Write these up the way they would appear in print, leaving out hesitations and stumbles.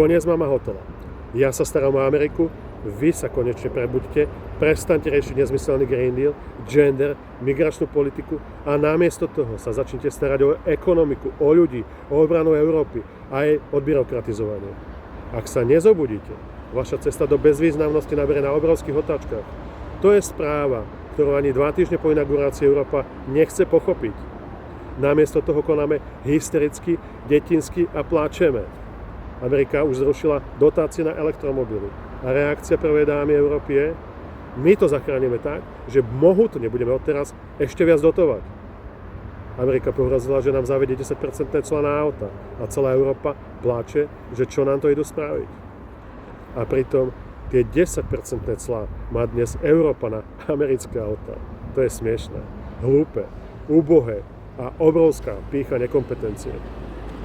Koniec mama hotela. Ja sa starám o Ameriku, vy sa konečne prebuďte, prestaňte riešiť nezmyselný Green Deal, gender, migračnú politiku a namiesto toho sa začnite starať o ekonomiku, o ľudí, o obranu Európy a aj odbyrokratizovanie. Ak sa nezobudíte, vaša cesta do bezvýznamnosti nabere na obrovských otáčkach. To je správa, ktorú ani 2 týždne po inaugurácii Európa nechce pochopiť. Namiesto toho konáme hystericky, detinsky a pláčeme. Amerika už zrušila dotácie na elektromobily. A reakcia prvej dámy Európy je, my to zachránime tak, že mohutne budeme odteraz ešte viac dotovať. Amerika pohrozila, že nám zavedie 10% cla na auta a celá Európa pláče, že čo nám to idú spraviť. A pritom tie 10% cla má dnes Európa na americké auta. To je smiešné, hlúpe, úbohé a obrovská pýcha nekompetencie.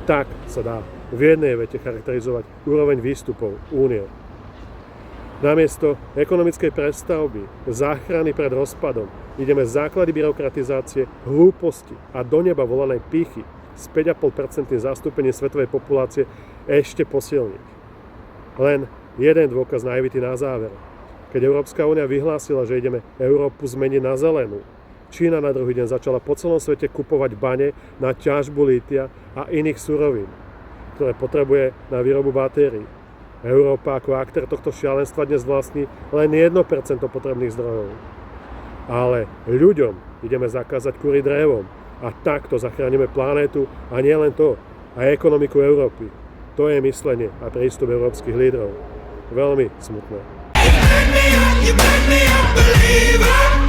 Tak sa dá v jednej vete charakterizovať úroveň výstupov Únie. Namiesto ekonomickej prestavby, záchrany pred rozpadom, ideme základy byrokratizácie, hlúposti a do neba volanej pýchy s 5,5% zastúpením svetovej populácie ešte posilniť. Len jeden dôkaz naivity na záver. Keď Európska únia vyhlásila, že ideme Európu zmeniť na zelenú, Čína na druhý deň začala po celom svete kupovať bane na ťažbu lítia a iných surovín, ktoré potrebuje na výrobu batérií. Európa ako aktér tohto šialenstva dnes vlastní len 1% potrebných zdrojov. Ale ľuďom ideme zakázať kúriť drevom a takto zachránime planétu a nie len to, aj ekonomiku Európy. To je myslenie a prístup európskych lídrov. Veľmi smutné. You make me a believer.